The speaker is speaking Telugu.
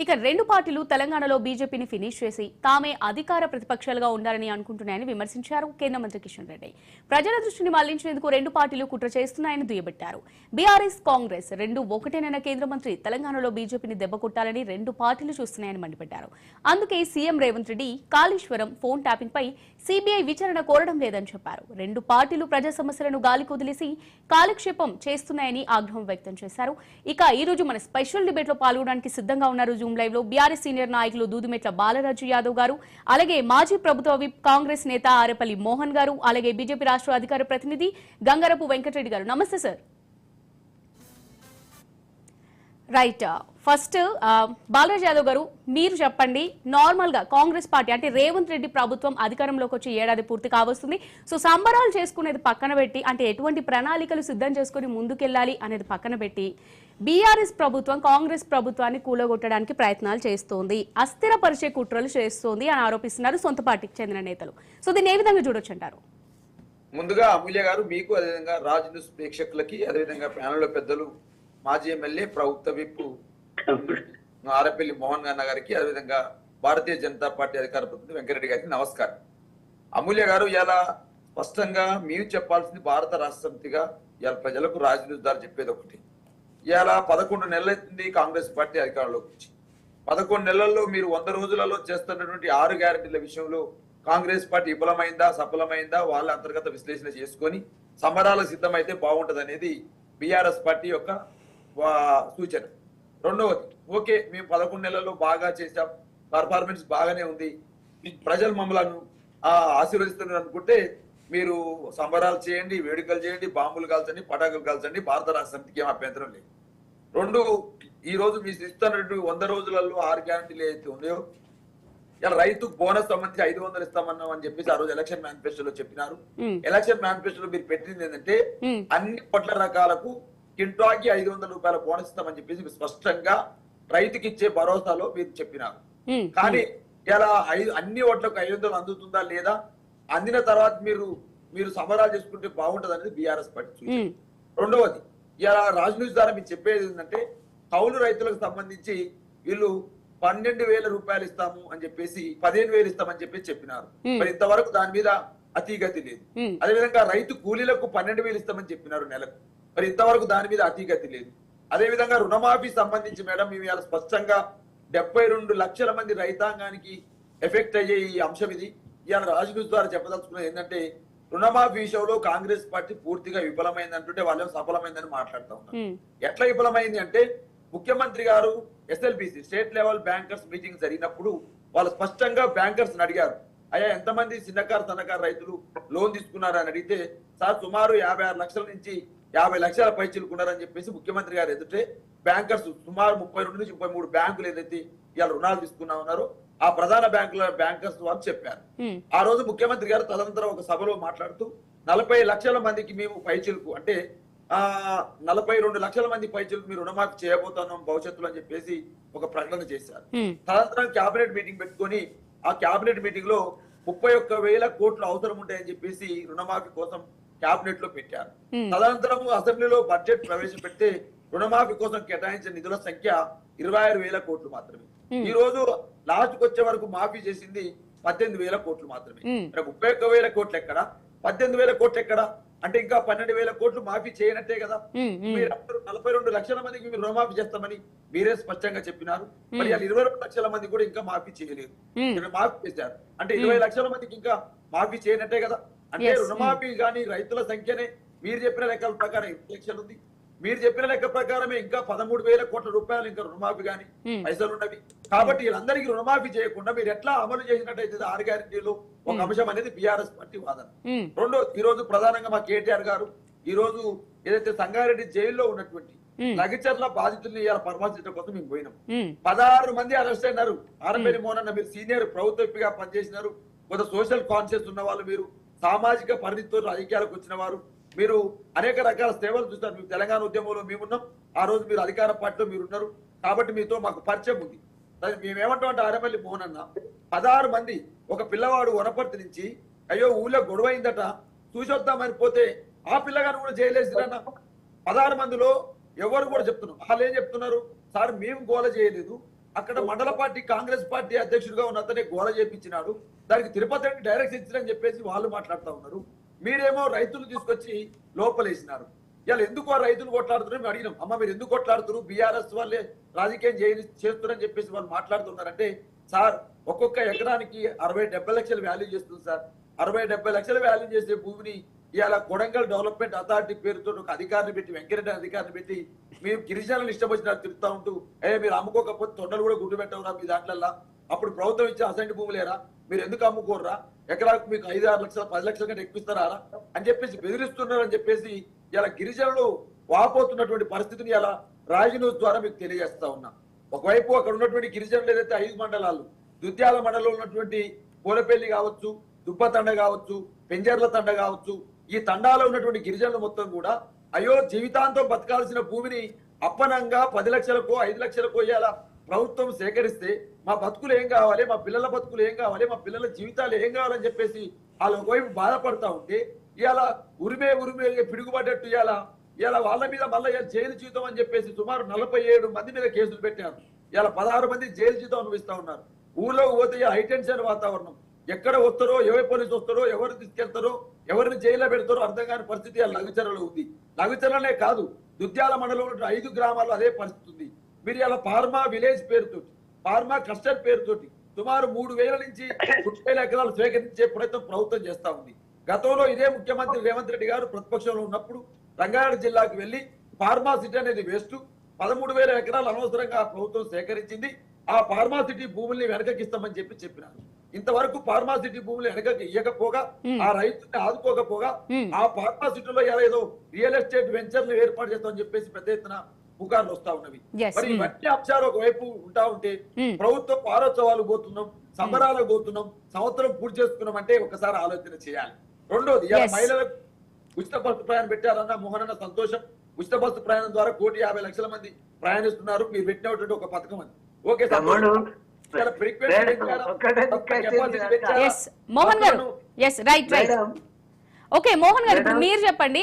ఇక రెండు పార్టీలు తెలంగాణలో బీజేపీని ఫినిష్ చేసి తామే అధికార ప్రతిపక్షాలుగా ఉండాలని అనుకుంటున్నాయని విమర్శించారు కేంద్ర మంత్రి కిషన్ రెడ్డి. ప్రజల దృష్టిని మళ్లించేందుకు రెండు పార్టీలు కుట్ర చేస్తున్నాయని దుయ్యబట్టారు. బీఆర్ఎస్ కాంగ్రెస్ రెండు ఒకటేనన్న కేంద్ర మంత్రి తెలంగాణలో బీజేపీని దెబ్బకొట్టాలని రెండు పార్టీలు చూస్తున్నాయని మండిపడ్డారు. అందుకే CM Revanth Reddy Kaleshwaram phone tapping పై సీబీఐ విచారణ కోరడం లేదని చెప్పారు. రెండు పార్టీలు ప్రజా సమస్యలను గాలికి వదిలేసి కాలక్షేపం చేస్తున్నాయని ఆగ్రహం వ్యక్తం చేశారు. ఇక ఈ రోజు మన స్పెషల్ డిబేట్ లో పాల్గొనడానికి సిద్ధంగా ఉన్నారు జూమ్ లైవ్ లో బీఆర్ఎస్ సీనియర్ నాయకులు దూదుమెట్ల బాలరాజు యాదవ్ గారు, అలాగే మాజీ ప్రభుత్వ విప్ కాంగ్రెస్ నేత ఆరేపల్లి మోహన్ గారు, అలాగే బీజేపీ రాష్ట్ర అధికార ప్రతినిధి గంగారపు వెంకటరెడ్డి గారు. నమస్తే sir. Right, first Balaraj Yadav గారు మీరు చెప్పండి, నార్మల్ గా కాంగ్రెస్ పార్టీ అంటే రేవంత్ రెడ్డి ప్రభుత్వం అధికారంలోకి వచ్చి ఏడాది పూర్తి కావస్తుంది. సో సంబరాలు చేసుకునేది పక్కన పెట్టి, అంటే ఎటువంటి ప్రణాళికలు సిద్ధం చేసుకుని ముందుకెళ్లాలి అనేది పక్కన పెట్టి బీఆర్ఎస్ ప్రభుత్వం కాంగ్రెస్ ప్రభుత్వాన్ని కూలగొట్టడానికి ప్రయత్నాలు చేస్తోంది, అస్థిరపరిచే కుట్రలు చేస్తోంది అని ఆరోపిస్తున్నారు సొంత పార్టీకి చెందిన నేతలు. సో దీన్ని ఏ విధంగా చూడొచ్చు అంటారు? ముందుగా అమూల్య గారు మీకు, అదేవిధంగా రాజ్ న్యూస్ ప్రేక్షకులకి, అదేవిధంగా ప్యానెల్లో పెద్దలు మాజీ ఎమ్మెల్యే ప్రభుత్వ విప్ ఆరేపల్లి మోహన్ గన్న గారికి, అదేవిధంగా భారతీయ జనతా పార్టీ అధికార ప్రతినిధి వెంకరెడ్డి గారికి నమస్కారం. అమూల్య గారు, ఇలా స్పష్టంగా మీరు చెప్పాల్సింది భారత రాష్ట్ర సమితిగా ఇలా ప్రజలకు రాజ్ న్యూస్ ద్వారా చెప్పేది ఒకటి. ఇలా 11 నెలలైంది కాంగ్రెస్ పార్టీ అధికారంలోకి వచ్చి. 11 నెలల్లో మీరు 100 రోజులలో చేస్తున్నటువంటి 6 గ్యారెంటీల విషయంలో కాంగ్రెస్ పార్టీ విఫలమైందా సఫలమైందా వాళ్ళ అంతర్గత విశ్లేషణ చేసుకొని సమరాల సిద్ధమైతే బాగుంటది అనేది బీఆర్ఎస్ పార్టీ యొక్క సూచన. రెండవది, ఓకే మేము 11 నెలల్లో బాగా చేసాం, పర్ఫార్మెన్స్ బాగానే ఉంది, ప్రజలు మమ్మల్ని ఆశీర్వదిస్తున్నారు అనుకుంటే మీరు సంబరాలు చేయండి, వేడుకలు చేయండి, బాంబులు కాల్చండి, పటాకులు కాల్చండి, భారత రాష్ట్ర సమితికి ఏం అభ్యంతరం లేదు. రెండు, ఈ రోజు మీరు ఇస్తున్నట్టు 100 రోజులలో 6 గ్యారంటీలు ఏదైతే ఉన్నాయో, ఇలా రైతుకు బోనస్ సంబంధించి 500 ఇస్తామన్నాం అని చెప్పేసి ఆ రోజు ఎలక్షన్ మేనిఫెస్టోలో చెప్పినారు. ఎలక్షన్ మేనిఫెస్టోలో మీరు పెట్టింది ఏంటంటే అన్ని పొట్ల రకాలకు కింటాకి 500 రూపాయల బోనస్ ఇస్తామని చెప్పేసి స్పష్టంగా రైతుకి ఇచ్చే భరోసాలో మీరు చెప్పినారు. కానీ ఇలా అన్ని ఓట్లకు 500 అందుతుందా లేదా, అందిన తర్వాత మీరు సమరాలు చేసుకుంటే బాగుంటది అనేది బీఆర్ఎస్ పార్టీ. రెండవది, ఇలా రాజ్ న్యూస్ ద్వారా మీరు చెప్పేది ఏంటంటే కౌలు రైతులకు సంబంధించి వీళ్ళు 12,000 రూపాయలు ఇస్తాము అని చెప్పేసి 15,000 ఇస్తామని చెప్పేసి చెప్పినారు. మరి ఇంతవరకు దాని మీద అతిగతి లేదు. అదేవిధంగా రైతు కూలీలకు 12,000 ఇస్తామని చెప్పినారు నెలకు, మరి ఇంతవరకు దాని మీద అతిగతి లేదు. అదేవిధంగా రుణమాఫీ సంబంధించి మేడం మేము ఇలా స్పష్టంగా 72 లక్షల మంది రైతాంగానికి ఎఫెక్ట్ అయ్యే ఈ అంశం ఇది. ఇవాళ రాజ్ న్యూస్ ద్వారా చెప్పదలుచుకున్నది ఏంటంటే రుణమాఫీ విషయంలో కాంగ్రెస్ పార్టీ పూర్తిగా విఫలమైంది అంటుంటే వాళ్ళు సఫలమైందని మాట్లాడుతూ ఉన్నారు. ఎట్లా విఫలమైంది అంటే ముఖ్యమంత్రి గారు SLBC state level bankers meeting జరిగినప్పుడు వాళ్ళు స్పష్టంగా బ్యాంకర్స్ అడిగారు, అయ్యా ఎంతమంది చిన్నకారు సన్నకారు రైతులు లోన్ తీసుకున్నారని అడిగితే, సార్ సుమారు 56 లక్షల నుంచి 50 లక్షల పై చిలుకున్నారని చెప్పేసి ముఖ్యమంత్రి గారు ఎదుటే బ్యాంకర్స్ సుమారు 32 నుంచి 33 బ్యాంకులు ఏదైతే ఇవాళ రుణాలు తీసుకున్నా ఉన్నారో ఆ ప్రధాన బ్యాంకర్స్ వాళ్ళు చెప్పారు. ఆ రోజు ముఖ్యమంత్రి గారు తదనంతరం ఒక సభలో మాట్లాడుతూ 40 లక్షల మందికి మేము పైచిలుకు అంటే 42 లక్షల మంది పైచిలుకు మీరు రుణమాఫీ చేయబోతున్నాం భవిష్యత్తులో అని చెప్పేసి ఒక ప్రకటన చేశారు. తదనంతరం క్యాబినెట్ మీటింగ్ పెట్టుకొని ఆ క్యాబినెట్ మీటింగ్ లో 31,000 కోట్లు అవసరం ఉంటాయని చెప్పేసి రుణమాఫీ కోసం క్యాబినెట్ లో పెట్టారు. తదనంతరం అసెంబ్లీలో బడ్జెట్ ప్రవేశపెడితే రుణమాఫీ కోసం కేటాయించిన నిధుల సంఖ్య 26,000 కోట్లు మాత్రమే. ఈ రోజు లాస్ట్ కు వచ్చే వరకు మాఫీ చేసింది 18,000 కోట్లు మాత్రమే. 31,000 కోట్లు ఎక్కడ, 18,000 కోట్లు ఎక్కడ అంటే ఇంకా 12,000 కోట్లు మాఫీ చేయనట్టే కదా. మీరు 42 లక్షల మందికి మీరు రుణమాఫీ చేస్తామని మీరే స్పష్టంగా చెప్పినారు. మరి 22 లక్షల మంది కూడా ఇంకా మాఫీ చేయలేదు, మాఫీ చేశారు అంటే 20 లక్షల మందికి ఇంకా మాఫీ చేయనట్టే కదా. అంటే రుణమాఫీ గాని రైతుల సంఖ్యనే మీరు చెప్పిన లెక్కల ప్రకారం 8 లక్షలు ఉంది, మీరు చెప్పిన లెక్క ప్రకారమే ఇంకా 13,000 కోట్ల రూపాయలు ఇంకా రుణమాఫీ గాని పైసలు ఉన్నవి. కాబట్టి వీళ్ళందరికీ రుణమాఫీ చేయకుండా మీరు ఎట్లా అమలు చేసినట్టయితే 6 గ్యారెంటీలు ఒక అంశం అనేది బీఆర్ఎస్ పార్టీ వాదన. రెండో, ఈ రోజు ప్రధానంగా మా కేటీఆర్ గారు ఈ రోజు ఏదైతే సంగారెడ్డి జైల్లో ఉన్నటువంటి లగచర్ల బాధితుల్ని ఇవాళ పరామర్శించడం కోసం మేము పోయినాం. 16 మంది అరెస్ట్ అయినారు. ఆర్ఎంపీ మోహన్ మీరు సీనియర్ ప్రభుత్వ ఎంపీగా పనిచేసినారు, కొంత సోషల్ కాన్షియస్ ఉన్న వాళ్ళు, మీరు సామాజిక పరిధితో రాజకీయాలకు వచ్చిన వారు, మీరు అనేక రకాల సేవలు చూస్తారు. మీరు తెలంగాణ ఉద్యమంలో మేమున్నాం, ఆ రోజు మీరు అధికార పార్టీలో మీరు ఉన్నారు కాబట్టి మీతో మాకు పరిచయం ఉంది. మేమేమంటాం అంటే ఆరేపల్లి మోహన్ అన్న 16 మంది, ఒక పిల్లవాడు వనపర్తి నుంచి అయ్యో ఊళ్ళో గొడవ అయిందట చూసొద్దామని పోతే ఆ పిల్లగారు కూడా జైలేసిరన్న. 16 మందిలో ఎవరు కూడా చెప్తున్నారు, వాళ్ళు ఏం చెప్తున్నారు, సార్ మేము గోల చేయలేదు, అక్కడ మండల పార్టీ కాంగ్రెస్ పార్టీ అధ్యక్షుడిగా ఉన్న అతనే గోల చేపించినాడు, దానికి తిరుపతి డైరెక్షన్ ఇచ్చిందని చెప్పేసి వాళ్ళు మాట్లాడుతూ ఉన్నారు. మీరేమో రైతులు తీసుకొచ్చి లోపలేసినారు. ఇవాళ ఎందుకు ఆ రైతులు కొట్లాడుతున్నారు మేము అడిగినాం. అమ్మ మీరు ఎందుకు కొట్లాడుతున్నారు, బీఆర్ఎస్ వాళ్ళే రాజకీయం చేస్తున్నారని చెప్పేసి వాళ్ళు మాట్లాడుతున్నారంటే, సార్ ఒక్కొక్క ఎకరానికి 60-70 లక్షలు వాల్యూ చేస్తుంది సార్. 60-70 లక్షలు వాల్యూ చేసే భూమిని ఇవాళ కొడంగల్ డెవలప్మెంట్ అథారిటీ పేరుతో ఒక అధికారిని పెట్టి, వెంకరెడ్డి అధికారిని పెట్టి, మేము గిరిజనులు ఇష్టం వచ్చినట్టు తిరుగుతూ ఉంటూ మీరు అమ్ముకోకపోతే తొండలు కూడా గుడ్డు పెట్టవురా మీ దాంట్లల్లా, అప్పుడు ప్రభుత్వం ఇచ్చే అసైన్ భూములేరా, మీరు ఎందుకు అమ్ముకోర్రా, ఎకరాకు మీకు 5-6 లక్షలు 10 లక్షల కంటే ఎక్కువిస్తారా అని చెప్పేసి బెదిరిస్తున్నారని చెప్పేసి ఇలా గిరిజనులు వాపోతున్నటువంటి పరిస్థితిని ఇలా రాజ్ న్యూస్ ద్వారా మీకు తెలియజేస్తా ఉన్నా. ఒకవైపు అక్కడ ఉన్నటువంటి గిరిజనులు ఏదైతే 5 మండలాలు, దుద్యాల మండలంలో ఉన్నటువంటి పూలపల్లి కావచ్చు, దుబ్బతండ కావచ్చు, పెంజర్ల తండ కావచ్చు, ఈ తండాలో ఉన్నటువంటి గిరిజనులు మొత్తం కూడా అయ్యో జీవితాంతం బతకాల్సిన భూమిని అప్పనంగా 10 లక్షలకో 5 లక్షలకో ఇలా ప్రభుత్వం సేకరిస్తే మా బతుకులు ఏం కావాలి, మా పిల్లల బతుకులు ఏం కావాలి, మా పిల్లల జీవితాలు ఏం కావాలని చెప్పేసి వాళ్ళు ఒకవైపు బాధపడతా ఉంటే ఇలా ఉరిమే పిడుగుపడ్డట్టు ఇలా వాళ్ళ మీద మళ్ళీ జైలు జీవితం అని చెప్పేసి సుమారు 47 మంది మీద కేసులు పెట్టారు. ఇలా 16 మంది జైలు జీవితం అనుభవిస్తా ఉన్నారు. ఊళ్ళోకి పోతే హైటెన్షన్ వాతావరణం, ఎక్కడ వస్తారో, ఎవరి పోలీసు వస్తారో, ఎవరు తీసుకెళ్తారో, ఎవరిని జైల్లో పెడతారో అర్థం కాని పరిస్థితి లఘుచర్లలో ఉంది. లఘుచర్లనే కాదు, దుద్యాల మండలంలో 5 గ్రామాల్లో అదే పరిస్థితి ఉంది. మీరు ఇలా ఫార్మా విలేజ్ పేరుతోటి, ఫార్మా క్లస్టర్ పేరుతోటి సుమారు 3,000 నుంచి 30,000 ఎకరాలు స్వీకరించే ప్రయత్నం ప్రభుత్వం చేస్తా ఉంది. గతంలో ఇదే ముఖ్యమంత్రి రేవంత్ రెడ్డి గారు ప్రతిపక్షంలో ఉన్నప్పుడు రంగారెడ్డి జిల్లాకు వెళ్లి ఫార్మాసిటీ అనేది వేస్ట్ 13,000 ఎకరాలు అనవసరంగా ప్రభుత్వం సేకరించింది. ఆ ఫార్మాసిటీ భూముల్ని వెనకకిస్తామని చెప్పినారు. ఇంతవరకు ఫార్మాసిటీ భూములు వెనకకి ఇవ్వకపోగా, ఆ రైతుల్ని ఆదుకోకపోగా, ఆ ఫార్మాసిటీలో ఏదో రియల్ ఎస్టేట్ వెంచర్లు ఏర్పాటు చేస్తామని చెప్పేసి పెద్ద ఎత్తున పుకార్లు వస్తా ఉన్నవి. మరి ఇవన్నీ అంశాలు ఒకవైపు ఉంటా ఉంటే ప్రభుత్వం వారోత్సవాలు పోతున్నాం, సంబరాలకు పోతున్నాం, సంవత్సరం పూర్తి చేసుకున్నాం అంటే ఒకసారి ఆలోచన చేయాలి. రెండోది మహిళలకు ఉచిత బస్సు ప్రయాణం పెట్టారన్న మోహనన్న సంతోషం. ఉచిత బస్సు ప్రయాణం ద్వారా 1,50,00,000 మంది ప్రయాణిస్తున్నారు. మీరు పెట్టినటువంటి ఒక పథకం అది. ఓకే సార్, మోహన్ గారు, ఓకే మోహన్ గారు, ఇప్పుడు మీరు చెప్పండి.